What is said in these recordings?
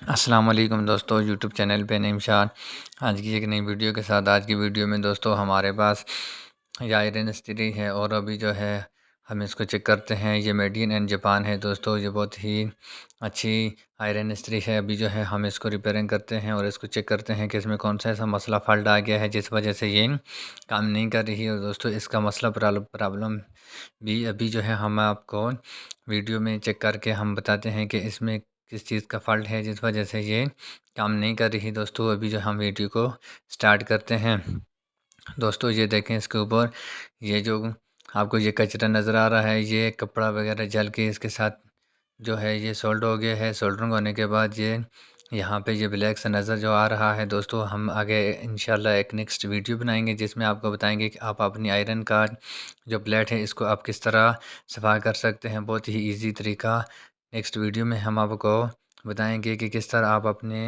अस्सलाम वालेकुम दोस्तों, यूट्यूब चैनल पे निमशाद। आज की एक नई वीडियो के साथ। आज की वीडियो में दोस्तों हमारे पास ये आयरन इस्त्री है और अभी जो है हम इसको चेक करते हैं। ये मेड इन जापान है दोस्तों। ये बहुत ही अच्छी आयरन इस्त्री है। अभी जो है हम इसको रिपेयरिंग करते हैं और इसको चेक करते हैं कि इसमें कौन सा ऐसा मसला फॉल्ट आ गया है जिस वजह से ये काम नहीं कर रही है। और दोस्तों इसका मसला प्रॉब्लम भी अभी जो है हम आपको वीडियो में चेक करके हम बताते हैं कि इसमें किस चीज़ का फ़ॉल्ट है जिस वजह से ये काम नहीं कर रही। दोस्तों अभी जो हम वीडियो को स्टार्ट करते हैं। दोस्तों ये देखें, इसके ऊपर ये जो आपको ये कचरा नज़र आ रहा है, ये कपड़ा वगैरह जल के इसके साथ जो है ये सोल्ड हो गया है। सोल्डरिंग होने के बाद ये यहाँ पे ये ब्लैक सा नज़र जो आ रहा है। दोस्तों हम आगे इंशाल्लाह एक नेक्स्ट वीडियो बनाएंगे जिसमें आपको बताएंगे कि आप अपनी आयरन का जो प्लेट है इसको आप किस तरह सफ़ा कर सकते हैं। बहुत ही इजी तरीका। नेक्स्ट वीडियो में हम आपको बताएंगे कि किस तरह आप अपने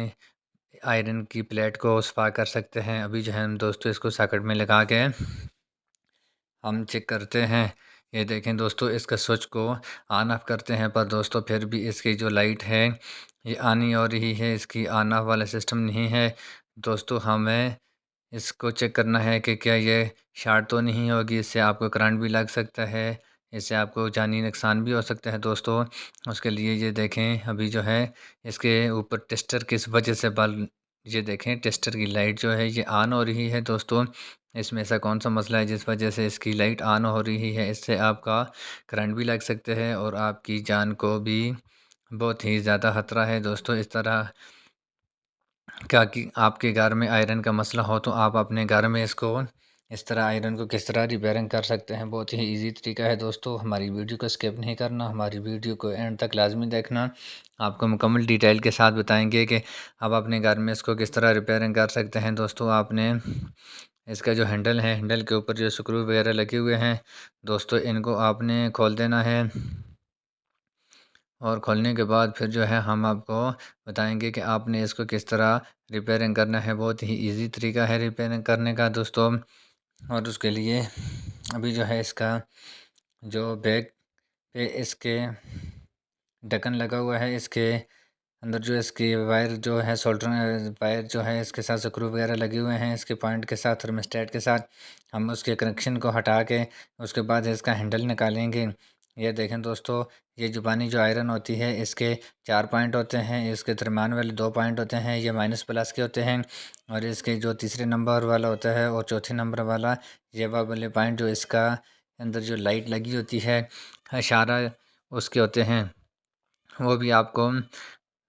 आयरन की प्लेट को सफ़ा कर सकते हैं। अभी जो है हम दोस्तों इसको सॉकेट में लगा के हम चेक करते हैं। ये देखें दोस्तों, इसका स्विच को ऑन ऑफ करते हैं, पर दोस्तों फिर भी इसकी जो लाइट है ये ऑन ही हो रही है, इसकी ऑन ऑफ वाला सिस्टम नहीं है। दोस्तों हमें इसको चेक करना है कि क्या ये शॉर्ट तो नहीं होगी, इससे आपको करंट भी लग सकता है, इससे आपको जानी नुकसान भी हो सकता है। दोस्तों उसके लिए ये देखें, अभी जो है इसके ऊपर टेस्टर किस वजह से बल्ब, ये देखें टेस्टर की लाइट जो है ये ऑन हो रही है। दोस्तों इसमें ऐसा कौन सा मसला है जिस वजह से इसकी लाइट ऑन हो रही है, इससे आपका करंट भी लग सकते हैं और आपकी जान को भी बहुत ही ज़्यादा खतरा है। दोस्तों इस तरह क्या कि आपके घर में आयरन का मसला हो तो आप अपने घर में इसको इस तरह आयरन को किस तरह रिपेयरिंग कर सकते हैं। बहुत ही इजी तरीका है। दोस्तों हमारी वीडियो को स्किप नहीं करना, हमारी वीडियो को एंड तक लाजमी देखना। आपको मुकम्मल डिटेल के साथ बताएंगे कि आप अपने घर में इसको किस तरह रिपेयरिंग कर सकते हैं। दोस्तों आपने इसका जो हैंडल है, हैंडल के ऊपर जो स्क्रू वगैरह लगे हुए हैं दोस्तों, इनको आपने खोल देना है। और खोलने के बाद फिर जो है हम आपको बताएंगे कि आपने इसको किस तरह रिपेयरिंग करना है। बहुत ही इजी तरीका है रिपेयरिंग करने का दोस्तों। और उसके लिए अभी जो है इसका जो बैक पे इसके ढक्कन लगा हुआ है, इसके अंदर जो इसकी वायर जो है सोल्डरिंग वायर जो है इसके साथ स्क्रू वगैरह लगे हुए हैं, इसके पॉइंट के साथ थर्मोस्टेट के साथ हम उसके कनेक्शन को हटा के उसके बाद इसका हैंडल निकालेंगे। ये देखें दोस्तों, ये जुबानी जो आयरन होती है इसके 4 पॉइंट होते हैं, इसके दरम्यान वाले 2 पॉइंट होते हैं, ये माइनस प्लस के होते हैं। और इसके जो तीसरे नंबर वाला होता है और चौथे नंबर वाला ये वाले पॉइंट जो इसका अंदर जो लाइट लगी होती है इशारा उसके होते हैं, वो भी आपको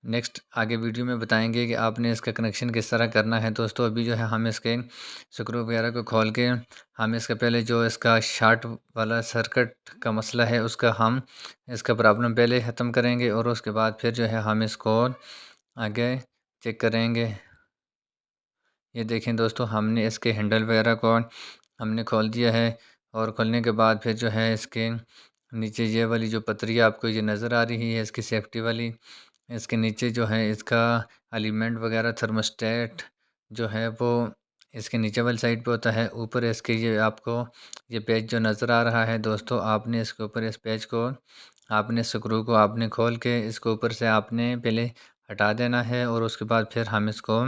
नेक्स्ट आगे वीडियो में बताएंगे कि आपने इसका कनेक्शन किस तरह करना है। दोस्तों अभी जो है हम इसके स्क्रू वगैरह को खोल के हम इसका पहले जो इसका शार्ट वाला सर्किट का मसला है उसका हम इसका प्रॉब्लम पहले ख़त्म करेंगे और उसके बाद फिर जो है हम इसको आगे चेक करेंगे। ये देखें दोस्तों, हमने इसके हैंडल वगैरह को हमने खोल दिया है और खोलने के बाद फिर जो है इसके नीचे ये वाली जो पतरी आपको ये नज़र आ रही है इसकी सेफ्टी वाली, इसके नीचे जो है इसका एलिमेंट वगैरह थर्मोस्टेट जो है वो इसके नीचे वाली साइड पे होता है। ऊपर इसके ये आपको ये पेज जो नज़र आ रहा है दोस्तों, आपने इसके ऊपर इस पेज को आपने स्क्रू को आपने खोल के इसको ऊपर से आपने पहले हटा देना है और उसके बाद फिर हम इसको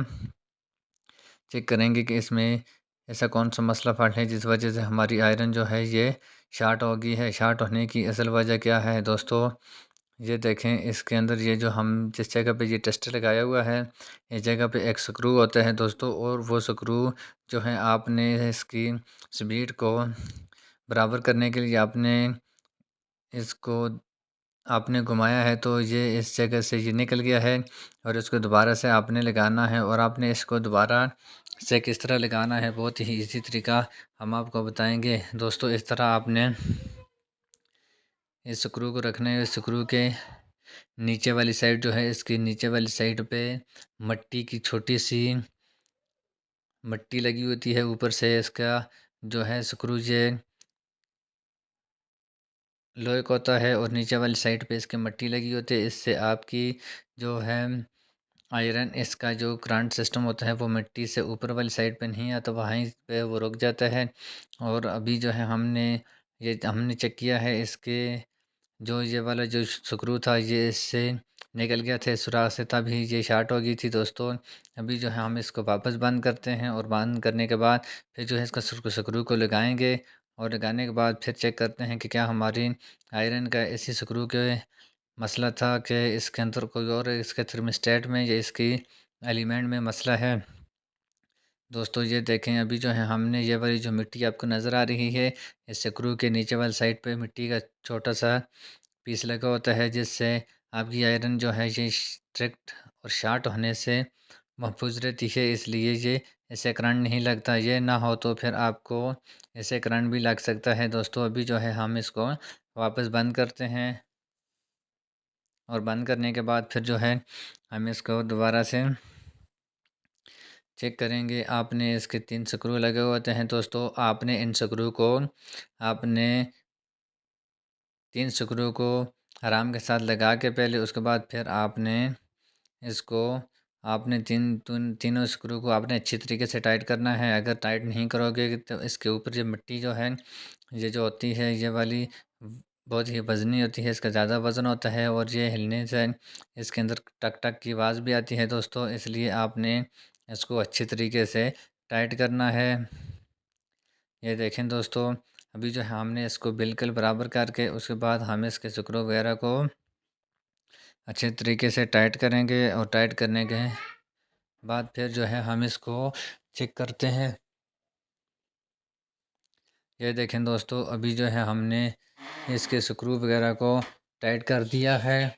चेक करेंगे कि इसमें ऐसा कौन सा मसला फ़ॉल्ट है जिस वजह से हमारी आयरन जो है ये शार्ट हो गई है। शार्ट होने की असल वजह क्या है दोस्तों, ये देखें इसके अंदर ये जो हम जिस जगह पे ये टेस्टर लगाया हुआ है इस जगह पे एक स्क्रू होता है दोस्तों, और वो स्क्रू जो है आपने इसकी स्पीड को बराबर करने के लिए आपने इसको आपने घुमाया है तो ये इस जगह से ये निकल गया है और इसको दोबारा से आपने लगाना है। और आपने इसको दोबारा से किस तरह लगाना है, बहुत ही इजी तरीका हम आपको बताएंगे दोस्तों। इस तरह आपने इस स्क्रू को रखना है। स्क्रू के नीचे वाली साइड जो है इसकी नीचे वाली साइड पे मट्टी की छोटी सी मट्टी लगी होती है, ऊपर से इसका जो है स्क्रू ये लोहे का होता है और नीचे वाली साइड पे इसके मट्टी लगी होती है। इससे आपकी जो है आयरन इसका जो करंट सिस्टम होता है वो मिट्टी से ऊपर वाली साइड पे नहीं आता, वहीं पे वो रुक जाता है। और अभी जो है हमने चेक किया है इसके जो ये वाला जो स्क्रू था ये इससे निकल गया था इस सुराख से, तभी ये शार्ट हो गई थी दोस्तों। अभी जो है हम इसको वापस बंद करते हैं और बंद करने के बाद फिर जो है इसका स्क्रू को लगाएंगे और लगाने के बाद फिर चेक करते हैं कि क्या हमारी आयरन का इसी स्क्रू के मसला था कि इसके अंदर कोई और इसके थर्मिस्टेट में या इसकी एलिमेंट में मसला है। दोस्तों ये देखें, अभी जो है हमने ये वाली जो मिट्टी आपको नज़र आ रही है, इस स्क्रू के नीचे वाली साइड पे मिट्टी का छोटा सा पीस लगा होता है, जिससे आपकी आयरन जो है ये स्ट्रिक्ट और शार्ट होने से महफूज रहती है, इसलिए ये इससे करंट नहीं लगता। ये ना हो तो फिर आपको इससे करंट भी लग सकता है। दोस्तों अभी जो है हम इसको वापस बंद करते हैं और बंद करने के बाद फिर जो है हम इसको दोबारा से चेक करेंगे। आपने इसके 3 स्क्रू लगे हुए होते हैं दोस्तों, आपने इन स्क्रू को आपने 3 स्क्रू को आराम के साथ लगा के पहले, उसके बाद फिर आपने इसको आपने तीनों स्क्रू को आपने अच्छी तरीके से टाइट करना है। अगर टाइट नहीं करोगे तो इसके ऊपर जो मिट्टी जो है, ये जो होती है ये वाली बहुत ही वज़नी होती है, इसका ज़्यादा वज़न होता है और ये हिलने से इसके अंदर टक टक की आवाज़ भी आती है दोस्तों, इसलिए आपने इसको अच्छी तरीके से टाइट करना है। ये देखें दोस्तों, अभी जो है हमने इसको बिल्कुल बराबर करके उसके बाद हम इसके स्क्रू वगैरह को अच्छे तरीके से टाइट करेंगे और टाइट करने के बाद फिर जो है हम इसको चेक करते हैं। ये देखें दोस्तों, अभी जो है हमने इसके स्क्रू वगैरह को टाइट कर दिया है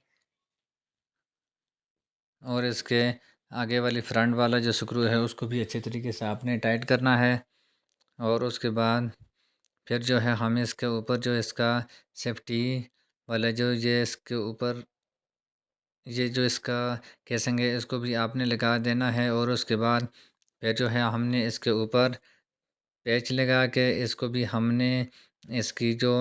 और इसके आगे वाली फ्रंट वाला जो स्क्रू है उसको भी अच्छे तरीके से आपने टाइट करना है। और उसके बाद फिर जो है हम इसके ऊपर जो इसका सेफ्टी वाला जो ये इसके ऊपर ये जो इसका केसिंग है इसको भी आपने लगा देना है। और उसके बाद फिर जो है हमने इसके ऊपर पैच लगा के इसको भी हमने इसकी जो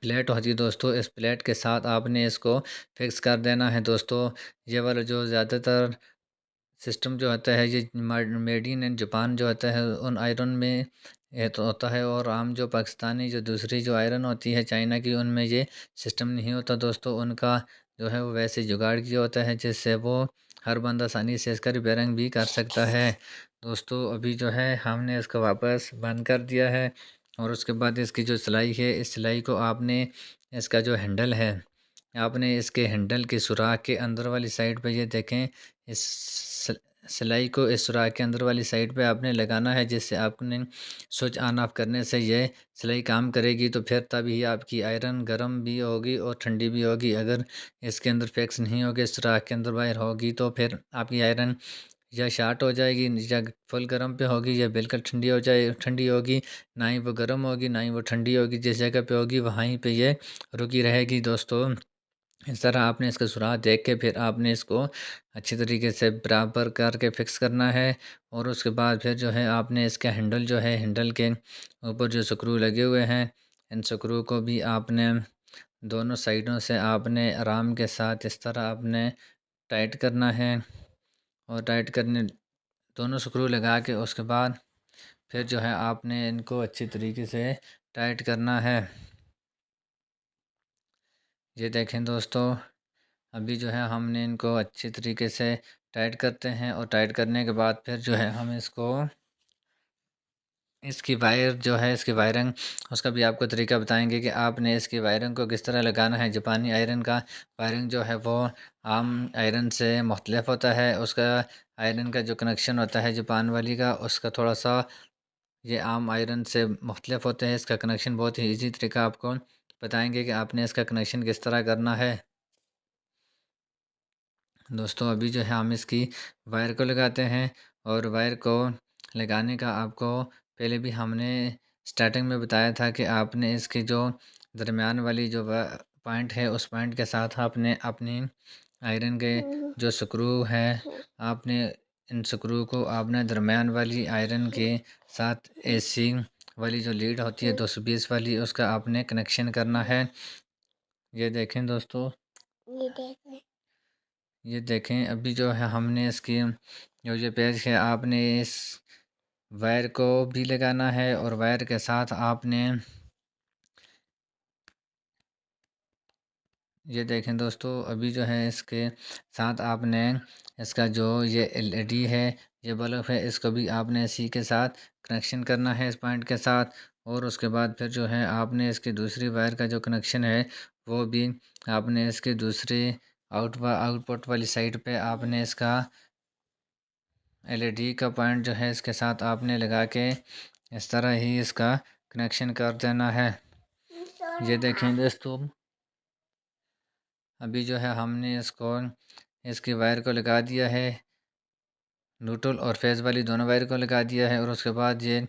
प्लेट होती है दोस्तों, इस प्लेट के साथ आपने इसको फिक्स कर देना है दोस्तों। ये वाला जो ज़्यादातर सिस्टम जो होता है ये मेड इन जापान जो होता है उन आयरन में ये तो होता है, और आम जो पाकिस्तानी जो दूसरी जो आयरन होती है चाइना की, उनमें ये सिस्टम नहीं होता दोस्तों। उनका जो है वो वैसे जुगाड़ किया होता है जिससे वो हर बंदा आसानी से इसका रिपेयरिंग भी कर सकता है। दोस्तों अभी जो है हमने इसको वापस बंद कर दिया है और उसके बाद इसकी जो सिलाई है, इस सिलाई को आपने इसका जो हैंडल है आपने इसके हैंडल के सुराख के अंदर वाली साइड पे ये देखें, इस सिलाई को इस सुराख के अंदर वाली साइड पे आपने लगाना है, जिससे आपने स्विच ऑन ऑफ करने से ये सिलाई काम करेगी। तो फिर तभी आपकी आयरन गर्म भी होगी और ठंडी भी होगी। अगर इसके अंदर फिक्स नहीं होगी, सुराख के अंदर वायर होगी, तो फिर आपकी आयरन या शार्ट हो जाएगी या फुल गर्म पे होगी या बिल्कुल ठंडी होगी। ना ही वो गर्म होगी ना ही वो ठंडी होगी, जिस जगह पे होगी वहीं पे ये रुकी रहेगी दोस्तों। इस तरह आपने इसका सुराख देख के फिर आपने इसको अच्छी तरीके से बराबर करके फिक्स करना है। और उसके बाद फिर जो है आपने इसका हैंडल जो है, हैंडल के ऊपर जो स्क्रू लगे हुए हैं, इन स्क्रू को भी आपने दोनों साइडों से आपने आराम के साथ इस तरह आपने टाइट करना है। और टाइट करने दोनों स्क्रू लगा के उसके बाद फिर जो है आपने इनको अच्छी तरीके से टाइट करना है। ये देखें दोस्तों, अभी जो है हमने इनको अच्छी तरीके से टाइट करते हैं और टाइट करने के बाद फिर जो है हम इसको इसकी वायर जो है इसकी वायरिंग उसका भी आपको तरीका बताएंगे कि आपने इसकी वायरिंग को किस तरह लगाना है। जापानी आयरन का वायरिंग जो है वो आम आयरन से मुख्तलिफ होता है। उसका आयरन का जो कनेक्शन होता है जापान वाली का, उसका थोड़ा सा ये आम आयरन से मुख्तलिफ होते हैं। इसका कनेक्शन बहुत ही ईजी तरीका आपको बताएंगे कि आपने इसका कनेक्शन किस तरह करना है। दोस्तों अभी जो है हम इसकी वायर को लगाते हैं और वायर को लगाने का आपको पहले भी हमने स्टार्टिंग में बताया था कि आपने इसकी जो दरमियान वाली जो पॉइंट है उस पॉइंट के साथ आपने अपनी आयरन के जो स्क्रू है आपने इन स्क्रू को आपने दरमियान वाली आयरन के साथ एसी वाली जो लीड होती है 220 वाली, उसका आपने कनेक्शन करना है। ये देखें दोस्तों, ये देखें अभी जो है हमने इसकी जो ये पेज है आपने इस वायर को भी लगाना है और वायर के साथ आपने ये देखें दोस्तों, अभी जो है इसके साथ आपने इसका जो ये एलईडी है, ये बल्ब है, इसको भी आपने इसी के साथ कनेक्शन करना है इस पॉइंट के साथ। और उसके बाद फिर जो है आपने इसकी दूसरी वायर का जो कनेक्शन है वो भी आपने इसके दूसरे आउटपुट वाली साइड पे आपने इसका एलईडी का पॉइंट जो है इसके साथ आपने लगा के इस तरह ही इसका कनेक्शन कर देना है। ये देखें दोस्तों, अभी जो है हमने इसकी वायर को लगा दिया है, न्यूट्रल और फेज वाली दोनों वायर को लगा दिया है। और उसके बाद ये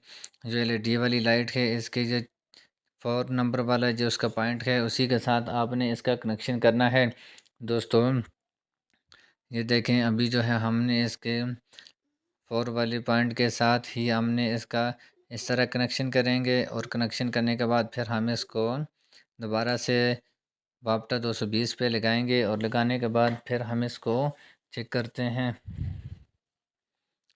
जो एलईडी वाली लाइट है, इसके जो 4 नंबर वाला जो उसका पॉइंट है, उसी के साथ आपने इसका कनेक्शन करना है दोस्तों। ये देखें, अभी जो है हमने इसके 4 वाले पॉइंट के साथ ही हमने इसका इस तरह कनेक्शन करेंगे। और कनेक्शन करने के बाद फिर हम इसको दोबारा से बापटा 220 पे लगाएंगे। और लगाने के बाद फिर हम इसको चेक करते हैं।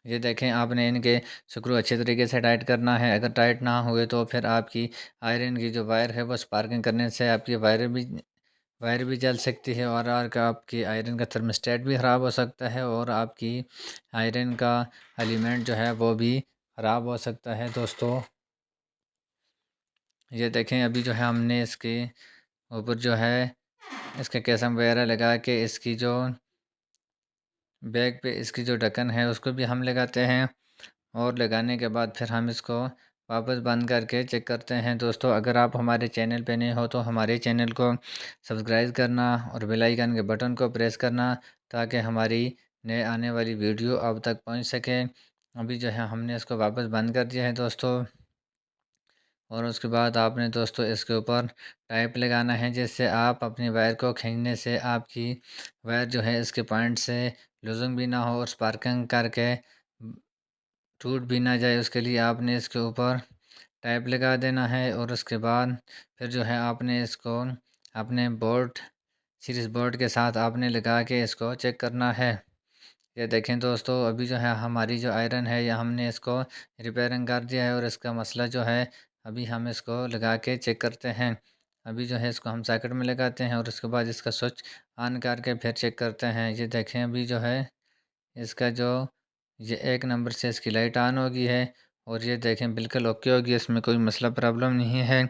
ये देखें, आपने इनके स्क्रू अच्छे तरीके से टाइट करना है। अगर टाइट ना हुए तो फिर आपकी आयरन की जो वायर है वो स्पार्किंग करने से आपकी वायर भी जल सकती है। और आपकी आयरन का थर्मोस्टेट भी ख़राब हो सकता है। और आपकी आयरन का एलिमेंट जो है वो भी ख़राब हो सकता है दोस्तों। ये देखें, अभी जो है हमने इसके ऊपर जो है इसके कैसम वगैरह लगा के इसकी जो बैग पे इसकी जो ढक्कन है उसको भी हम लगाते हैं। और लगाने के बाद फिर हम इसको वापस बंद करके चेक करते हैं दोस्तों। अगर आप हमारे चैनल पे नए हो तो हमारे चैनल को सब्सक्राइब करना और बेल आइकन के बटन को प्रेस करना, ताकि हमारी नए आने वाली वीडियो आप तक पहुंच सके। अभी जो है हमने इसको वापस बंद कर दिया है दोस्तों। और उसके बाद आपने दोस्तों इसके ऊपर टाइप लगाना है, जिससे आप अपनी वायर को खींचने से आपकी वायर जो है इसके पॉइंट से लूजिंग भी ना हो और स्पार्किंग करके टूट भी ना जाए। उसके लिए आपने इसके ऊपर टाइप लगा देना है। और उसके बाद फिर जो है आपने इसको अपने सीरीज बोर्ड के साथ आपने लगा के इसको चेक करना है। ये देखें दोस्तों, अभी जो है हमारी जो आयरन है, या हमने इसको रिपेयरिंग कर दिया है। और इसका मसला जो है, अभी हम इसको लगा के चेक करते हैं। अभी जो है इसको हम सॉकेट में लगाते हैं और उसके बाद इसका स्विच ऑन करके फिर चेक करते हैं। ये देखें, अभी जो है इसका जो ये 1 नंबर से इसकी लाइट ऑन होगी है। और ये देखें बिल्कुल ओके होगी, इसमें कोई मसला प्रॉब्लम नहीं है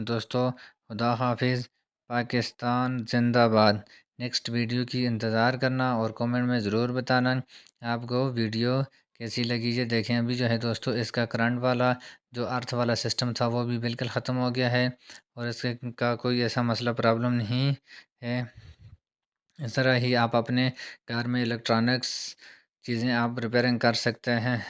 दोस्तों। खुदा हाफिज़, पाकिस्तान जिंदाबाद। नेक्स्ट वीडियो की इंतज़ार करना और कमेंट में ज़रूर बताना आपको वीडियो कैसी लगी। ये देखें, अभी जो है दोस्तों इसका करंट वाला जो अर्थ वाला सिस्टम था वो भी बिल्कुल ख़त्म हो गया है। और इसके का कोई ऐसा मसला प्रॉब्लम नहीं है। इस तरह ही आप अपने घर में इलेक्ट्रॉनिक्स चीज़ें आप रिपेयरिंग कर सकते हैं।